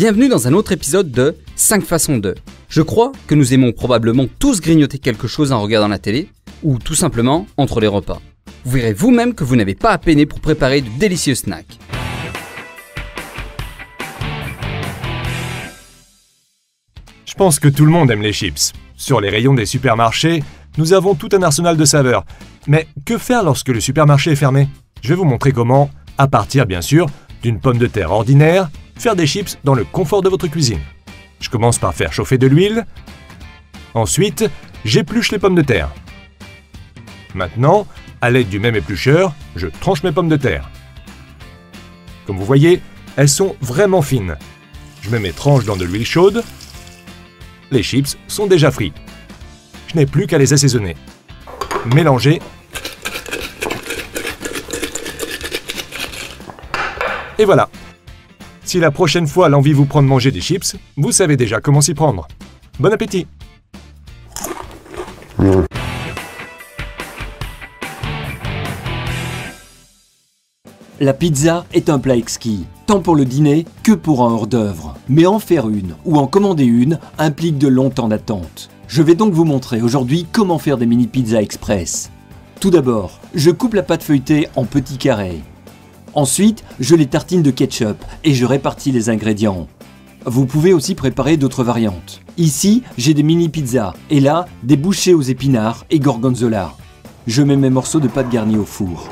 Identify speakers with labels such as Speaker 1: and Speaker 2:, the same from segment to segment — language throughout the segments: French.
Speaker 1: Bienvenue dans un autre épisode de 5 façons de. Je crois que nous aimons probablement tous grignoter quelque chose en regardant la télé, ou tout simplement entre les repas. Vous verrez vous-même que vous n'avez pas à peiner pour préparer de délicieux snacks.
Speaker 2: Je pense que tout le monde aime les chips. Sur les rayons des supermarchés, nous avons tout un arsenal de saveurs. Mais que faire lorsque le supermarché est fermé? Je vais vous montrer comment, à partir bien sûr d'une pomme de terre ordinaire, faire des chips dans le confort de votre cuisine. Je commence par faire chauffer de l'huile. Ensuite, j'épluche les pommes de terre. Maintenant, à l'aide du même éplucheur, je tranche mes pommes de terre. Comme vous voyez, elles sont vraiment fines. Je mets mes tranches dans de l'huile chaude. Les chips sont déjà frits. Je n'ai plus qu'à les assaisonner. Mélanger. Et voilà. Si la prochaine fois l'envie vous prend de manger des chips, vous savez déjà comment s'y prendre. Bon appétit!
Speaker 3: La pizza est un plat exquis, tant pour le dîner que pour un hors-d'œuvre. Mais en faire une ou en commander une implique de longs temps d'attente. Je vais donc vous montrer aujourd'hui comment faire des mini pizzas express. Tout d'abord, je coupe la pâte feuilletée en petits carrés. Ensuite, je les tartine de ketchup et je répartis les ingrédients. Vous pouvez aussi préparer d'autres variantes. Ici, j'ai des mini pizzas et là, des bouchées aux épinards et gorgonzola. Je mets mes morceaux de pâte garnie au four.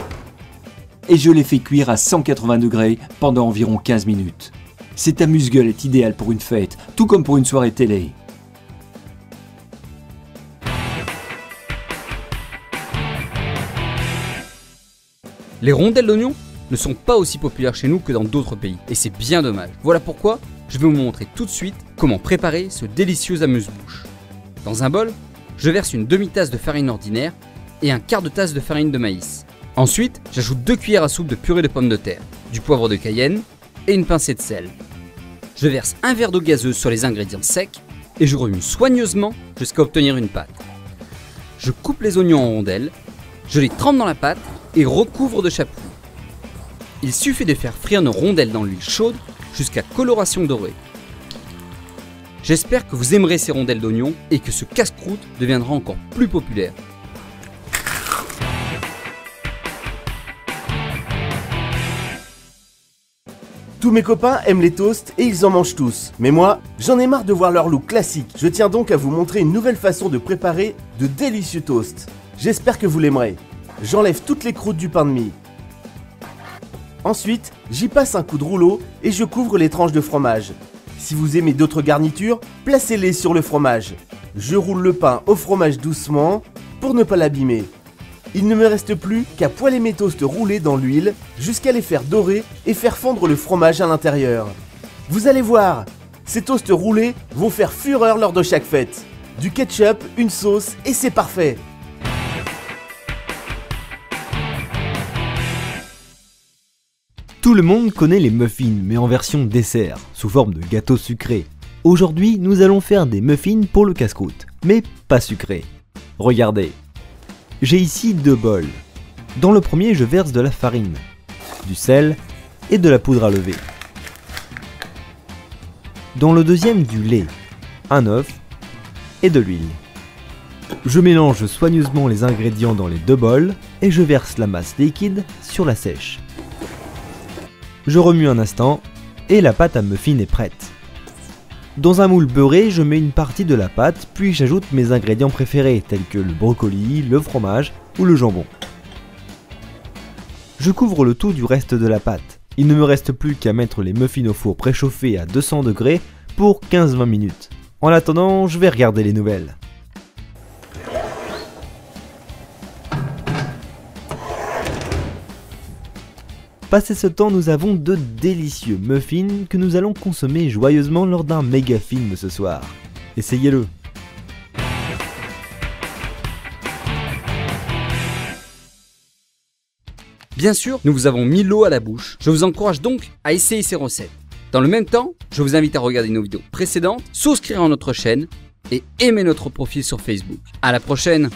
Speaker 3: Et je les fais cuire à 180 degrés pendant environ 15 minutes. Cet amuse-gueule est idéal pour une fête, tout comme pour une soirée télé.
Speaker 1: Les rondelles d'oignon ne sont pas aussi populaires chez nous que dans d'autres pays, et c'est bien dommage. Voilà pourquoi je vais vous montrer tout de suite comment préparer ce délicieux amuse-bouche. Dans un bol, je verse une demi-tasse de farine ordinaire et un quart de tasse de farine de maïs. Ensuite, j'ajoute 2 cuillères à soupe de purée de pommes de terre, du poivre de Cayenne et une pincée de sel. Je verse un verre d'eau gazeuse sur les ingrédients secs et je remue soigneusement jusqu'à obtenir une pâte. Je coupe les oignons en rondelles, je les trempe dans la pâte et recouvre de chapelure. Il suffit de faire frire nos rondelles dans l'huile chaude jusqu'à coloration dorée. J'espère que vous aimerez ces rondelles d'oignon et que ce casse-croûte deviendra encore plus populaire.
Speaker 4: Tous mes copains aiment les toasts et ils en mangent tous. Mais moi, j'en ai marre de voir leur look classique. Je tiens donc à vous montrer une nouvelle façon de préparer de délicieux toasts. J'espère que vous l'aimerez. J'enlève toutes les croûtes du pain de mie. Ensuite, j'y passe un coup de rouleau et je couvre les tranches de fromage. Si vous aimez d'autres garnitures, placez-les sur le fromage. Je roule le pain au fromage doucement pour ne pas l'abîmer. Il ne me reste plus qu'à poêler mes toasts roulés dans l'huile jusqu'à les faire dorer et faire fondre le fromage à l'intérieur. Vous allez voir, ces toasts roulés vont faire fureur lors de chaque fête. Du ketchup, une sauce et c'est parfait.
Speaker 5: Tout le monde connaît les muffins, mais en version dessert, sous forme de gâteau sucré. Aujourd'hui, nous allons faire des muffins pour le casse-croûte, mais pas sucrés. Regardez. J'ai ici 2 bols. Dans le premier, je verse de la farine, du sel et de la poudre à lever. Dans le deuxième, du lait, un œuf et de l'huile. Je mélange soigneusement les ingrédients dans les 2 bols et je verse la masse liquide sur la sèche. Je remue un instant et la pâte à muffins est prête. Dans un moule beurré, je mets une partie de la pâte, puis j'ajoute mes ingrédients préférés tels que le brocoli, le fromage ou le jambon. Je couvre le tout du reste de la pâte. Il ne me reste plus qu'à mettre les muffins au four préchauffé à 200 degrés pour 15-20 minutes. En attendant, je vais regarder les nouvelles. Passé ce temps, nous avons de délicieux muffins que nous allons consommer joyeusement lors d'un méga film ce soir. Essayez-le!
Speaker 1: Bien sûr, nous vous avons mis l'eau à la bouche. Je vous encourage donc à essayer ces recettes. Dans le même temps, je vous invite à regarder nos vidéos précédentes, souscrire à notre chaîne et aimer notre profil sur Facebook. À la prochaine!